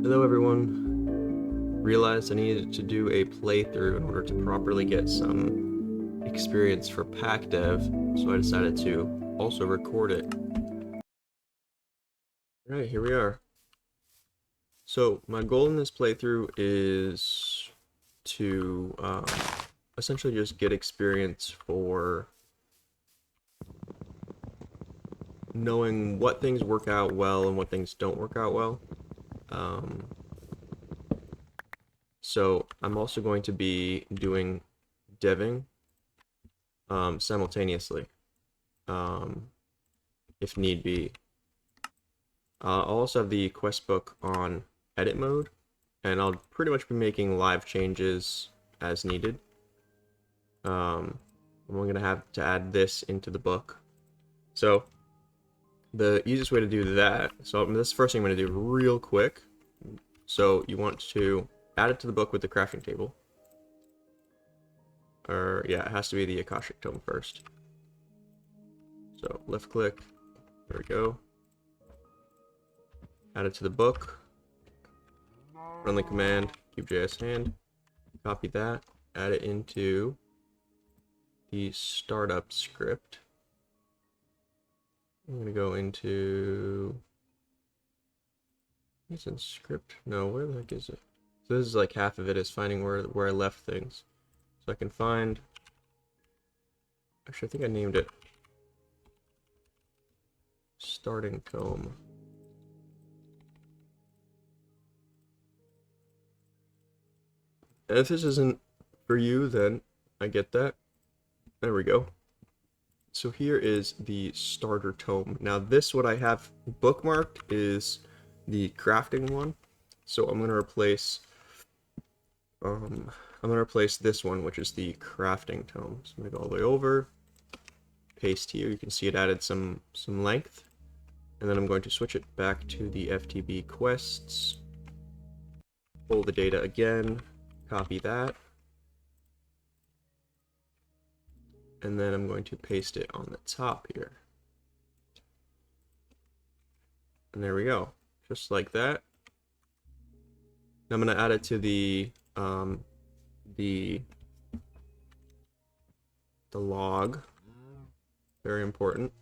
Hello everyone. Realized I needed to do a playthrough in order to properly get some experience for pack dev, so I decided to also record it. Alright, here we are. So my goal in this playthrough is to essentially just get experience for knowing what things work out well and what things don't work out well. So I'm also going to be doing deving simultaneously, if need be. I'll also have the quest book on edit mode, and I'll pretty much be making live changes as needed. I'm going to have to add this into the book. So the easiest way to do that, so this is the first thing I'm going to do real quick. So you want to add it to the book with the crafting table. Or yeah, it has to be the Akashic Tome first. So left click, there we go. Add it to the book. Run the command, cube.js hand. Copy that, add it into the startup script. I'm gonna go into, it's in script. No, where the heck is it? So this is like half of it is finding where I left things. So I can find, actually I think I named it starting tome. And if this isn't for you, then I get that. There we go. So here is the starter tome. Now this, what I have bookmarked, is the crafting one. So I'm gonna replace this one, which is the crafting tome. So I'm gonna go all the way over, paste here. You can see it added some length. And then I'm going to switch it back to the FTB quests. Pull the data again, copy that. And then I'm going to paste it on the top here. And there we go. Just like that. Now I'm going to add it to the log. Very important.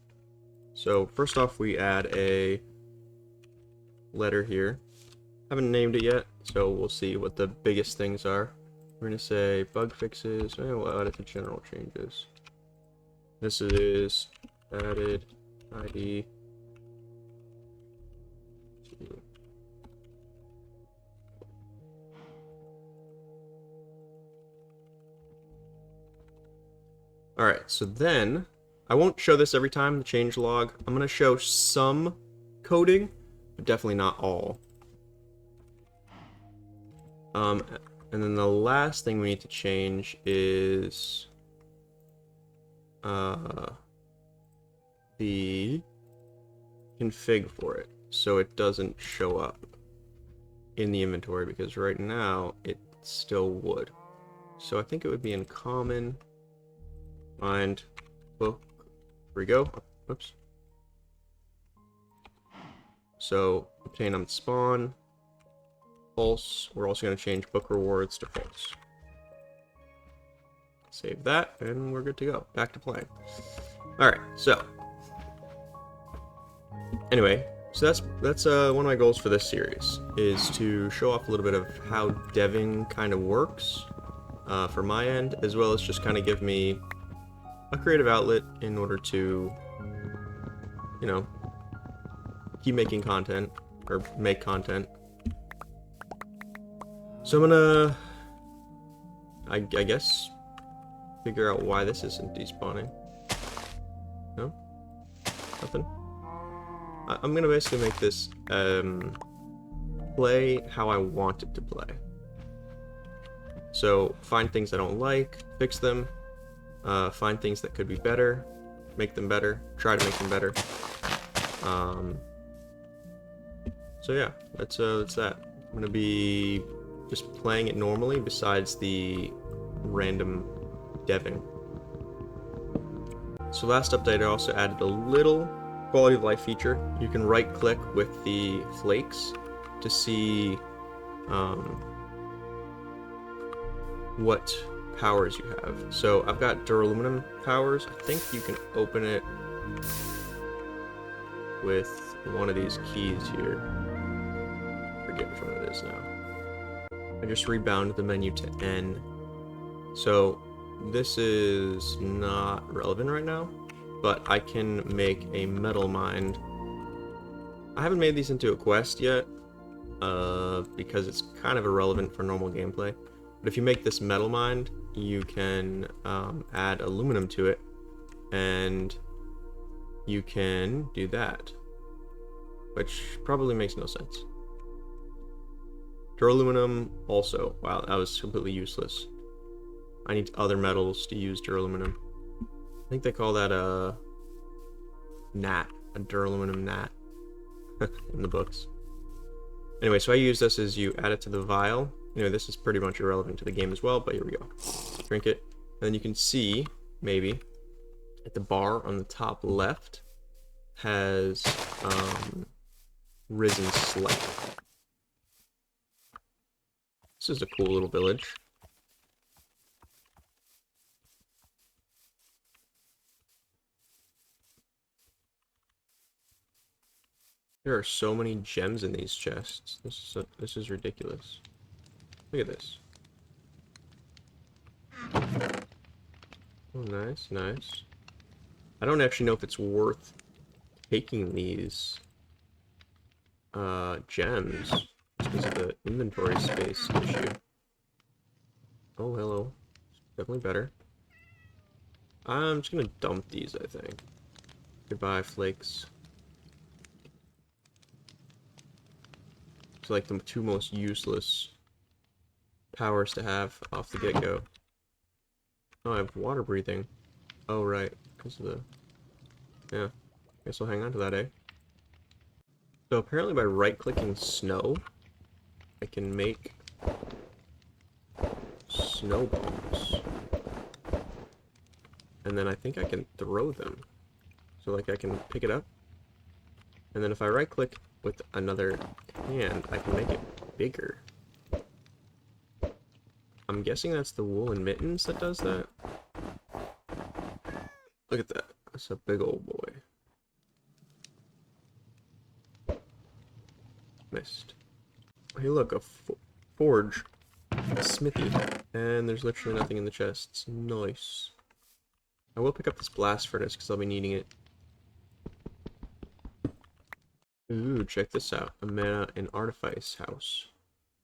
So first off, we add a letter here. Haven't named it yet, so we'll see what the biggest things are. We're going to say bug fixes, and we'll add it to general changes. This is added ID. Alright, so then, I won't show this every time, the change log. I'm going to show some coding, but definitely not all. And then the last thing we need to change is the config for it, so it doesn't show up in the inventory, because right now it still would. So I think it would be in common, find book, here we go, oops. So obtain on spawn, false. We're also going to change book rewards to false. Save that, and we're good to go. Back to playing. Alright, so anyway, so that's one of my goals for this series, is to show off a little bit of how deving kind of works for my end, as well as just kind of give me a creative outlet in order to, you know, keep making content, or make content. So I'm gonna, I guess, figure out why this isn't despawning. No? Nothing? I'm gonna basically make this play how I want it to play. So find things I don't like, fix them, find things that could be better, make them better, try to make them better. So yeah, that's that. I'm gonna be just playing it normally, besides the random deving. So last update, I also added a little quality of life feature. You can right click with the flakes to see what powers you have. So I've got duraluminum powers. I think you can open it with one of these keys here. I forget which one it is now. I just rebound the menu to N. So this is not relevant right now, but I can make a metal mine. I haven't made these into a quest yet, because it's kind of irrelevant for normal gameplay. But if you make this metal mine, you can add aluminum to it, and you can do that, which probably makes no sense. Duraluminum also. Wow, that was completely useless. I need other metals to use duraluminum. I think they call that a gnat, a duraluminum gnat in the books. Anyway, so I use this as you add it to the vial. Anyway, this is pretty much irrelevant to the game as well, but here we go. Drink it. And then you can see, maybe, at the bar on the top left has risen slightly. This is a cool little village. There are so many gems in these chests. This is ridiculous. Look at this. Oh, nice, nice. I don't actually know if it's worth taking these gems just because of the inventory space issue. Oh, hello. Definitely better. I'm just gonna dump these, I think. Goodbye, flakes. It's like the two most useless powers to have off the get-go. Oh, I have water breathing. Oh, right. Because of the... Yeah. Guess I'll hang on to that, eh? So apparently by right-clicking snow, I can make snowballs. And then I think I can throw them. So like I can pick it up. And then if I right-click with another hand, I can make it bigger. I'm guessing that's the woolen mittens that does that. Look at that. That's a big old boy. Missed. Hey look, a forge. A smithy. And there's literally nothing in the chests. Nice. I will pick up this blast furnace because I'll be needing it. Ooh, check this out. A mana and artifice house.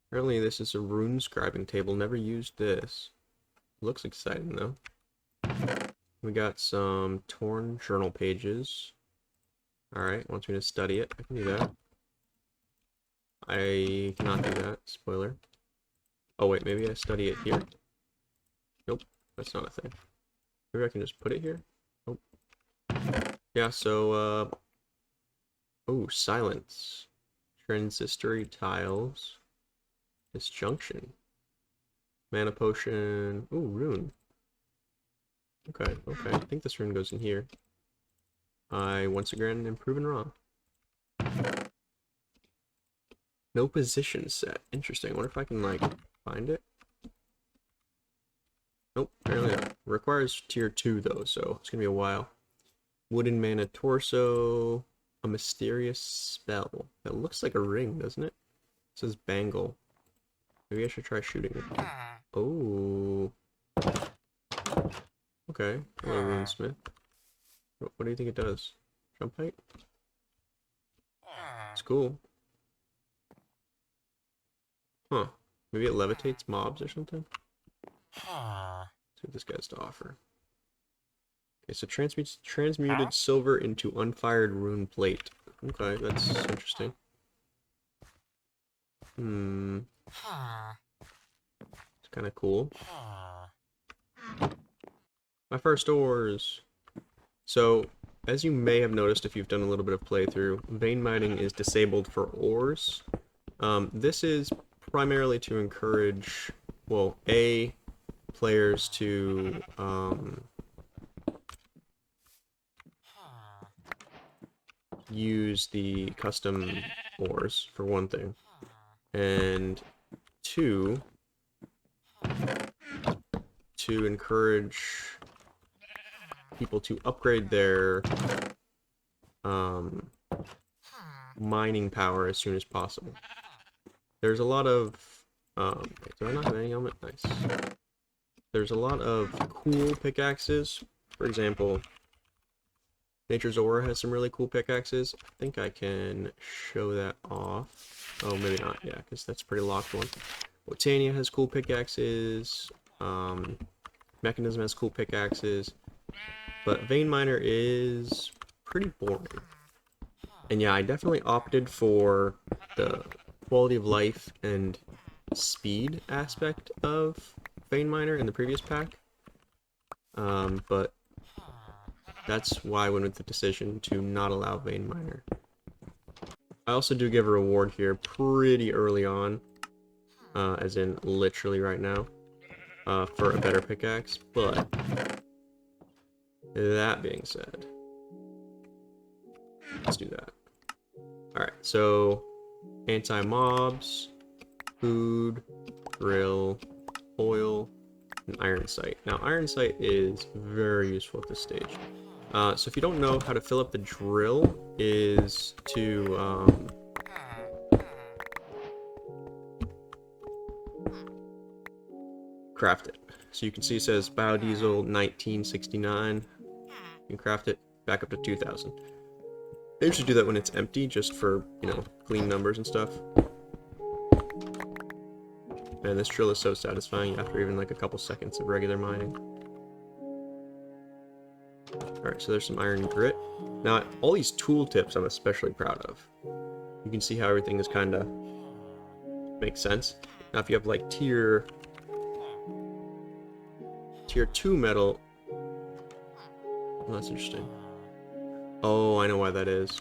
Apparently this is a rune scribing table. Never used this. Looks exciting though. We got some torn journal pages. Alright, wants me to study it. I can do that. I cannot do that. Spoiler. Oh wait, maybe I study it here? Nope, that's not a thing. Maybe I can just put it here? Nope. Yeah, so, oh, silence. Transistory tiles. Disjunction. Mana potion. Ooh, rune. Okay, okay. I think this rune goes in here. I once again am proven wrong. No position set. Interesting. I wonder if I can, like, find it. Nope, apparently not. Requires tier 2 though, so it's gonna be a while. Wooden mana torso. A mysterious spell. That looks like a ring, doesn't it? It says bangle. Maybe I should try shooting it. Oh. Okay. Hello, runesmith. What do you think it does? Jump height? It's cool. Huh. Maybe it levitates mobs or something? See what this guy has to offer. Okay, so transmuted silver into unfired rune plate. Okay, that's interesting. It's kind of cool. My first ores. So, as you may have noticed if you've done a little bit of playthrough, vein mining is disabled for ores. This is primarily to encourage, well, players to use the custom ores, for one thing. and 2, to encourage people to upgrade their mining power as soon as possible. There's a lot of wait, do I not have any helmet? Nice. There's a lot of cool pickaxes. For example, Nature's Aura has some really cool pickaxes. I think I can show that off. Oh, maybe not. Yeah, because that's a pretty locked one. Botania has cool pickaxes. Mechanism has cool pickaxes. But Vein Miner is pretty boring. And yeah, I definitely opted for the quality of life and speed aspect of Vein Miner in the previous pack. But that's why I went with the decision to not allow Vein Miner. I also do give a reward here pretty early on, as in literally right now, for a better pickaxe, but that being said, let's do that. Alright, so anti-mobs, food, drill, oil, and iron sight. Now, iron sight is very useful at this stage. So if you don't know how to fill up the drill, is to craft it. So you can see it says biodiesel 1969. You can craft it back up to 2000. I usually do that when it's empty, just for, you know, clean numbers and stuff. Man, this drill is so satisfying after even like a couple seconds of regular mining. Alright, so there's some iron grit. Now, all these tooltips I'm especially proud of. You can see how everything is kind of makes sense. Now, if you have like tier 2 metal, well, that's interesting. Oh, I know why that is.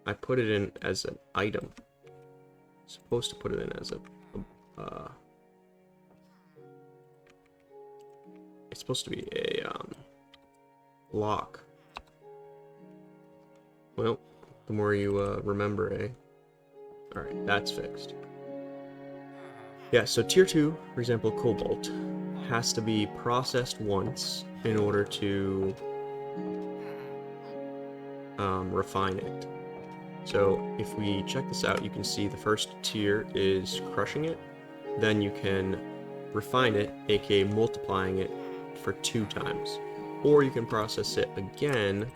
I put it in as an item. I'm supposed to put it in as a it's supposed to be a block. Well, the more you remember, eh? Alright, that's fixed. Yeah, so tier 2, for example, cobalt, has to be processed once in order to refine it. So if we check this out, you can see the first tier is crushing it, then you can refine it, aka multiplying it for 2 times. Or you can process it again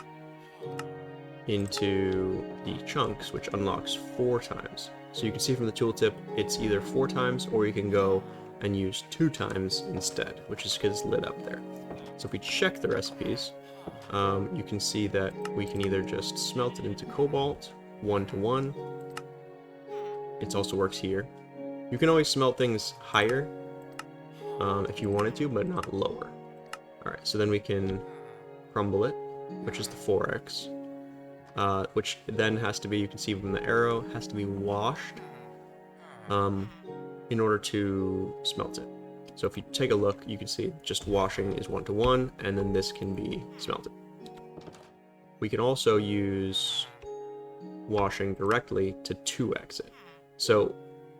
into the chunks, which unlocks 4 times. So you can see from the tooltip, it's either 4 times, or you can go and use 2 times instead, which is because it's lit up there. So if we check the recipes, you can see that we can either just smelt it into cobalt, 1-to-1. It also works here. You can always smelt things higher if you wanted to, but not lower. Alright, so then we can crumble it, which is the 4x. Which then has to be, you can see from the arrow, has to be washed in order to smelt it. So if you take a look, you can see just washing is 1-to-1, and then this can be smelted. We can also use washing directly to 2x it. So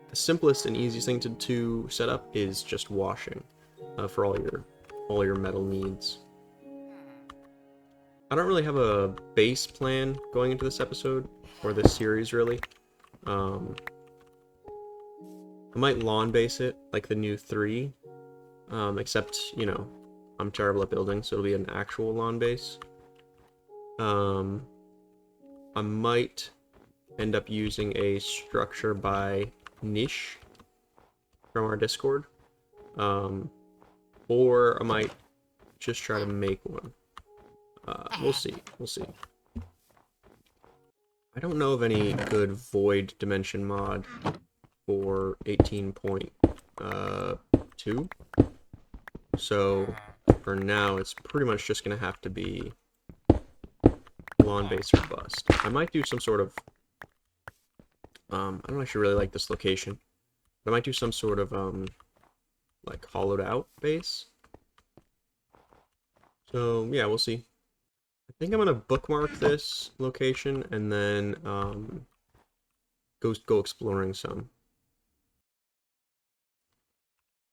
the simplest and easiest thing to set up is just washing for all your metal needs. I don't really have a base plan going into this episode, or this series, really. I might lawn base it, like the new 3, except, you know, I'm terrible at building, so it'll be an actual lawn base. I might end up using a structure by Niche from our Discord, or I might just try to make one. We'll see. I don't know of any good void dimension mod for 18.2. So for now, it's pretty much just gonna have to be lawn base or bust. I might do some sort of I don't actually really like this location, but I might do some sort of like hollowed out base. So yeah, we'll see. I think I'm gonna bookmark this location and then go exploring some.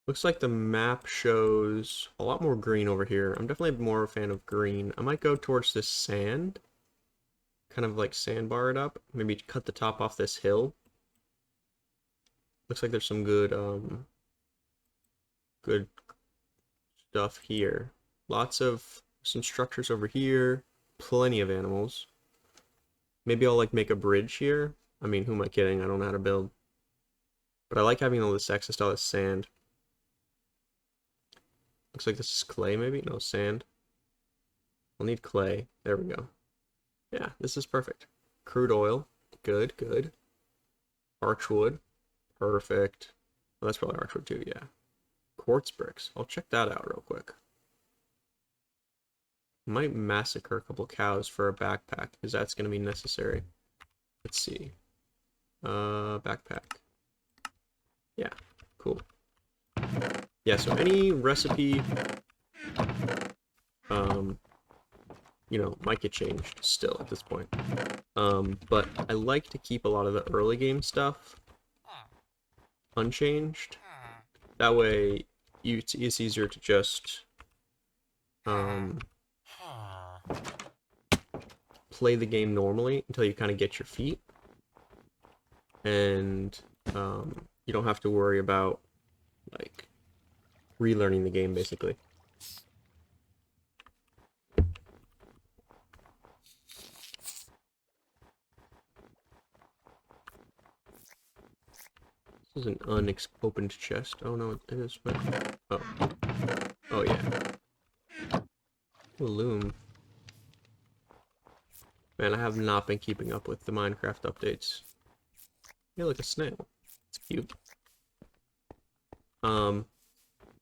Looks like the map shows a lot more green over here. I'm definitely more a fan of green. I might go towards this sand, kind of like sandbar it up. Maybe cut the top off this hill. Looks like there's some good stuff here. Lots of some structures over here. Plenty of animals. Maybe I'll like make a bridge here. I mean, who am I kidding? I don't know how to build. But I like having all this access to all this sand. Looks like this is clay maybe? No, sand. I'll need clay. There we go. Yeah, this is perfect. Crude oil. Good, good. Archwood. Perfect. Well, that's probably archwood too, yeah. Quartz bricks. I'll check that out real quick. Might massacre a couple cows for a backpack, because that's going to be necessary. Let's see. Backpack. Yeah, cool. Yeah, so any recipe, you know, might get changed still at this point. But I like to keep a lot of the early game stuff unchanged. That way, it's easier to just play the game normally until you kind of get your feet, and you don't have to worry about like relearning the game basically. This is an unopened chest. Oh no, it is, but oh yeah. Loom. Man, I have not been keeping up with the Minecraft updates. You're like a snail. It's cute.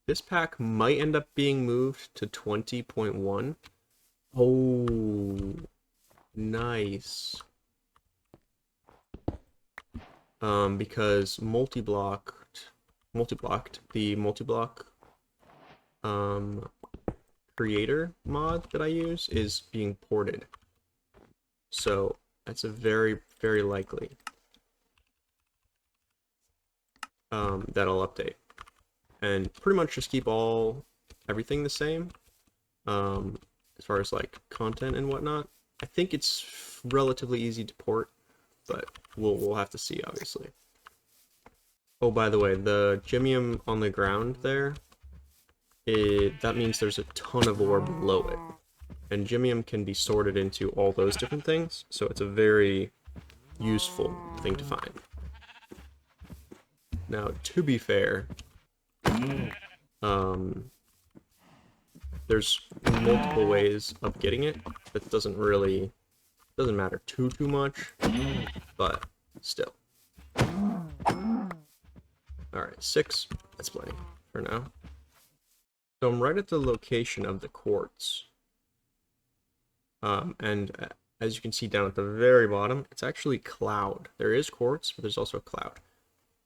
This pack might end up being moved to 20.1. Oh, nice. Because multiblocked, the multiblock creator mod that I use is being ported. So that's a very, very likely that'll update. And pretty much just keep everything the same. As far as like content and whatnot. I think it's relatively easy to port, but we'll have to see obviously. Oh, by the way, the gemmium on the ground there, that means there's a ton of ore below it. And gemmium can be sorted into all those different things, so it's a very useful thing to find. Now, to be fair, there's multiple ways of getting it. That doesn't matter too much, but still. Alright, 6. That's plenty for now. So I'm right at the location of the quartz. And as you can see down at the very bottom, it's actually cloud. There is quartz, but there's also a cloud.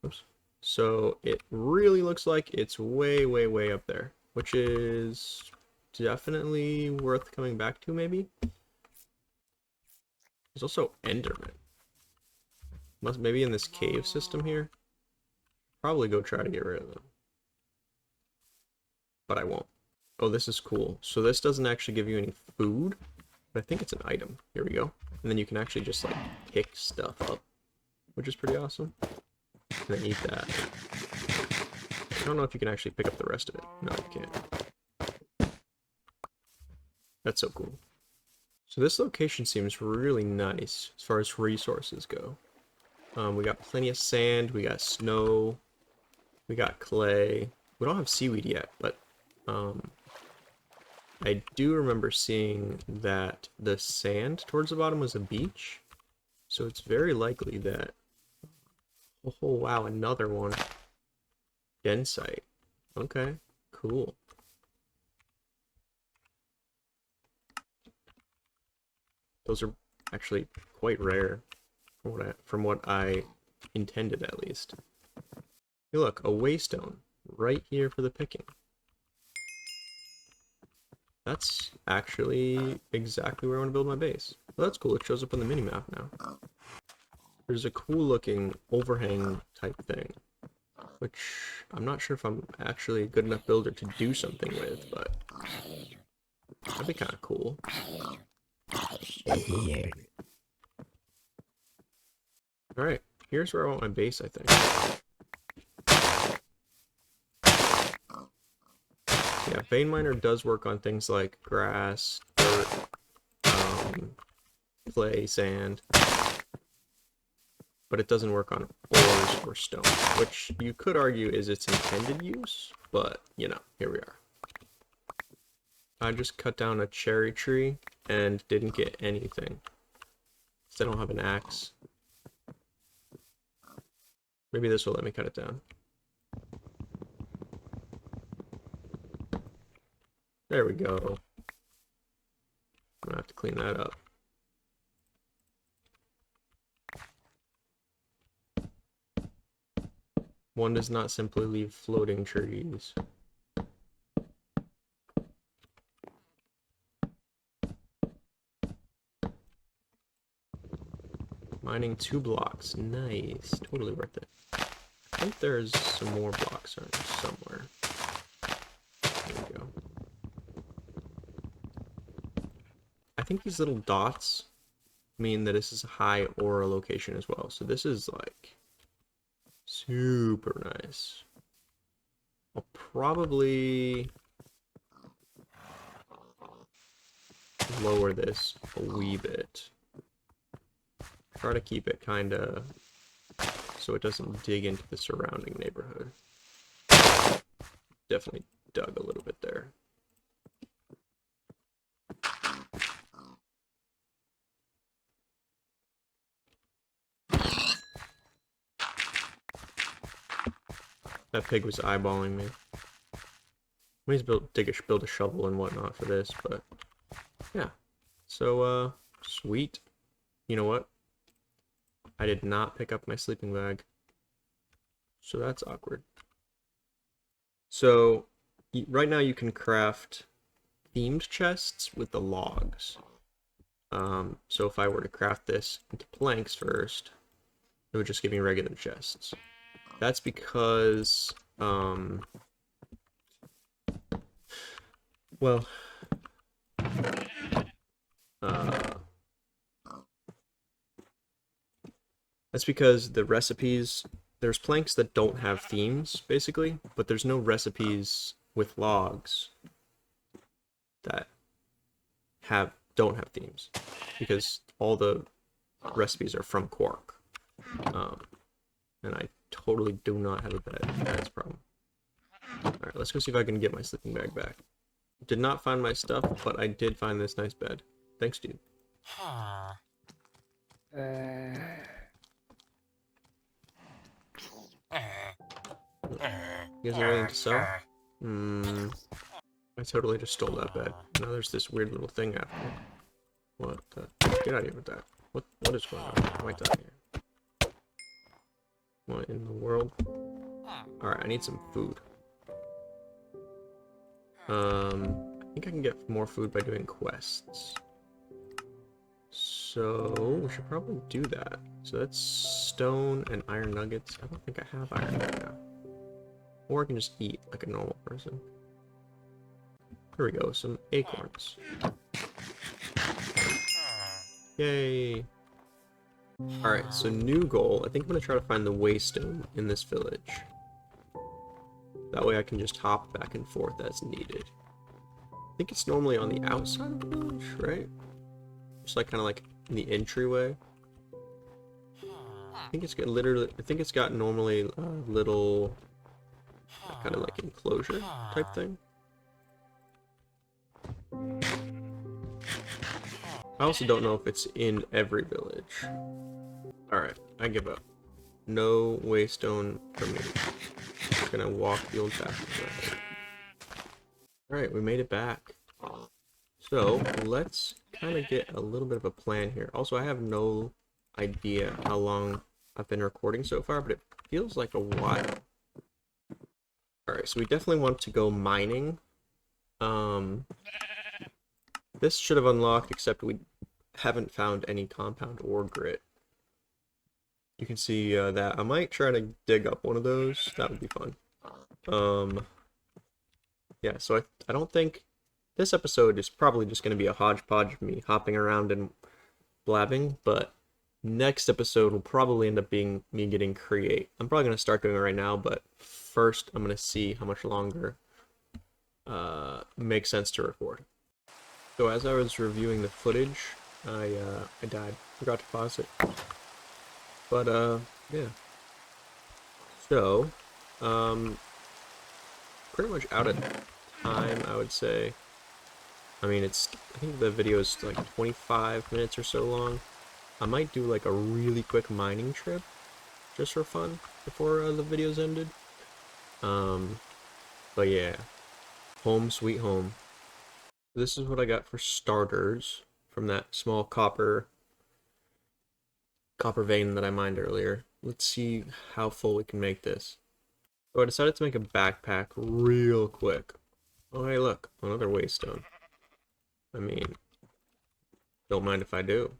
Oops. So it really looks like it's way, way, way up there, which is definitely worth coming back to, maybe. There's also Enderman. Maybe in this cave system here. Probably go try to get rid of them. But I won't. Oh, this is cool. So this doesn't actually give you any food, but I think it's an item. Here we go. And then you can actually just like pick stuff up, which is pretty awesome. And then eat that. I don't know if you can actually pick up the rest of it. No, you can't. That's so cool. So this location seems really nice as far as resources go. We got plenty of sand, we got snow, we got clay. We don't have seaweed yet, but I do remember seeing that the sand towards the bottom was a beach. So it's very likely that... Oh, wow, another one. Densite. Okay, cool. Those are actually quite rare, from what I intended at least. Hey, look, a waystone right here for the picking. That's actually exactly where I want to build my base. Well, that's cool. It shows up on the minimap now. There's a cool looking overhang type thing, which I'm not sure if I'm actually a good enough builder to do something with, but that'd be kind of cool. Alright, here's where I want my base, I think. Yeah, Vein Miner does work on things like grass, dirt, clay, sand, but it doesn't work on ores or stone, which you could argue is its intended use, but, you know, here we are. I just cut down a cherry tree and didn't get anything. Because I don't have an axe. Maybe this will let me cut it down. There we go. I'm gonna have to clean that up. One does not simply leave floating trees. Mining 2 blocks. Nice. Totally worth it. I think there's some more blocks around somewhere. There we go. I think these little dots mean that this is a high aura location as well. So this is like super nice. I'll probably lower this a wee bit. Try to keep it kind of so it doesn't dig into the surrounding neighborhood. Definitely dug a little bit there. That pig was eyeballing me. Let me build a shovel and whatnot for this, but yeah. So, sweet. You know what? I did not pick up my sleeping bag. So that's awkward. So, right now you can craft themed chests with the logs. So if I were to craft this into planks first, it would just give me regular chests. That's because, well, that's because the recipes, there's planks that don't have themes, basically, but there's no recipes with logs that don't have themes, because all the recipes are from Quark. And I totally do not have a bed problem. Alright, let's go see if I can get my sleeping bag back. Did not find my stuff, but I did find this nice bed. Thanks, dude. You guys have anything to sell? I totally just stole that bed. Now there's this weird little thing after me. What the? Get out of here with that. What is going on? I might die here. What in the world? Alright, I need some food. I think I can get more food by doing quests. So, we should probably do that. So that's stone and iron nuggets. I don't think I have iron right now. Or I can just eat like a normal person. Here we go, some acorns. Yay! Alright, so new goal. I think I'm gonna try to find the waystone in this village. That way I can just hop back and forth as needed. I think it's normally on the outside of the village, right? Just like kind of like in the entryway. I think it's got normally a little kind of like enclosure type thing. I also don't know if it's in every village. Alright, I give up. No waystone for me. Just gonna walk the old fashioned way. Alright, we made it back. So, let's kind of get a little bit of a plan here. Also, I have no idea how long I've been recording so far, but it feels like a while. Alright, so we definitely want to go mining. This should have unlocked, except we haven't found any compound or grit. You can see that. I might try to dig up one of those. That would be fun. Yeah, so I don't think this episode is probably just going to be a hodgepodge of me hopping around and blabbing, but next episode will probably end up being me getting create. I'm probably going to start doing it right now, but first I'm going to see how much longer makes sense to record. So as I was reviewing the footage, I died. Forgot to pause it. But yeah. So, pretty much out of time, I would say. I mean, I think the video is like 25 minutes or so long. I might do like a really quick mining trip, just for fun, before the video's ended. But yeah, home sweet home. This is what I got for starters from that small copper vein that I mined earlier. Let's see how full we can make this. So I decided to make a backpack real quick. Oh hey look, another waystone. I mean, don't mind if I do.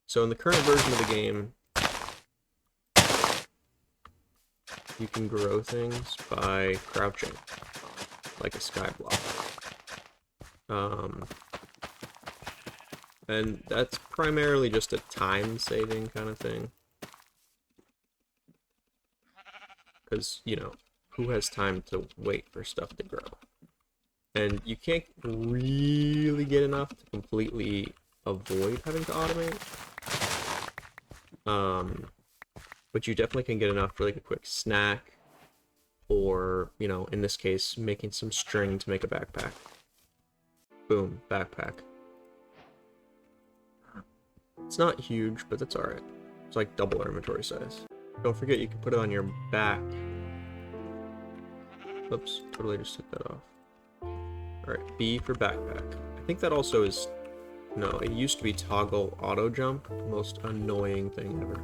So in the current version of the game, you can grow things by crouching, like a skyblock. And that's primarily just a time-saving kind of thing. Because, you know, who has time to wait for stuff to grow? And you can't really get enough to completely avoid having to automate. But you definitely can get enough for like a quick snack, or, you know, in this case, making some string to make a backpack. Boom, backpack. It's not huge, but that's alright. It's like double our inventory size. Don't forget you can put it on your back. Oops, totally just took that off. Alright, B for backpack. I think that also is... No, it used to be toggle auto jump. Most annoying thing ever.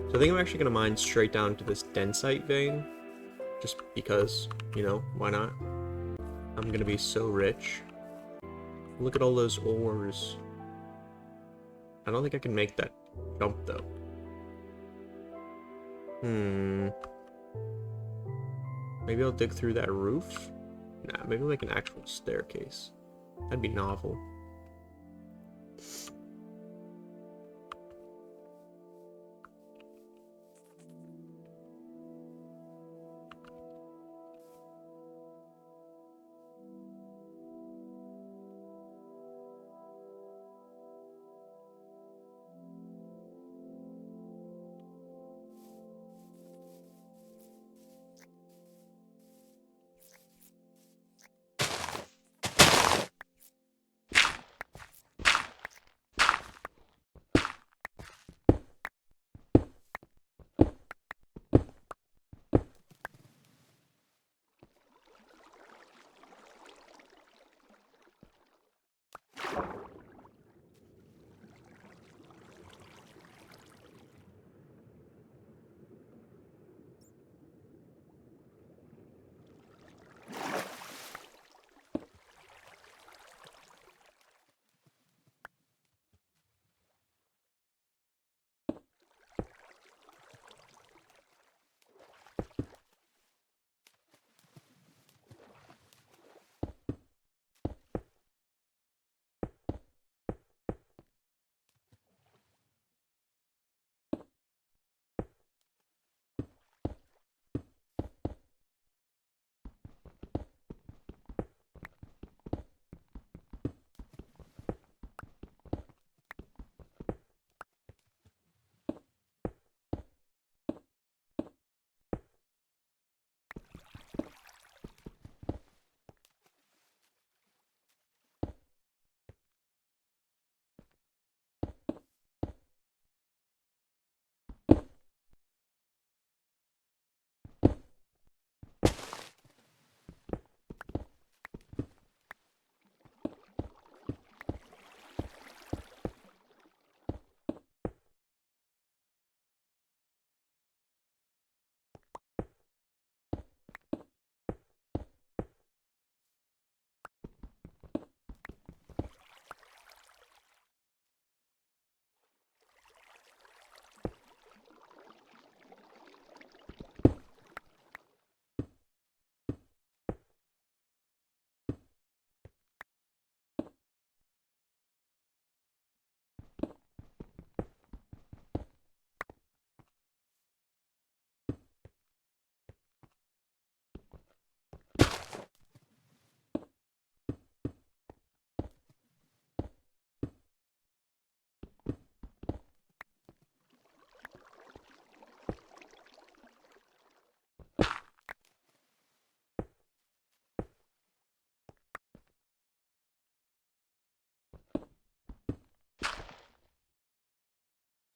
So I think I'm actually going to mine straight down to this densite vein. Just because, you know, why not? I'm going to be so rich. Look at all those ores. I don't think I can make that jump, though. Maybe I'll dig through that roof? Nah, maybe like an actual staircase. That'd be novel.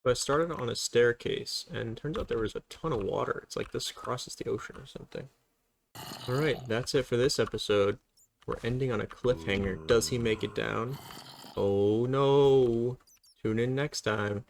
But I started on a staircase, and turns out there was a ton of water. It's like this crosses the ocean or something. Alright, that's it for this episode. We're ending on a cliffhanger. Does he make it down? Oh no! Tune in next time.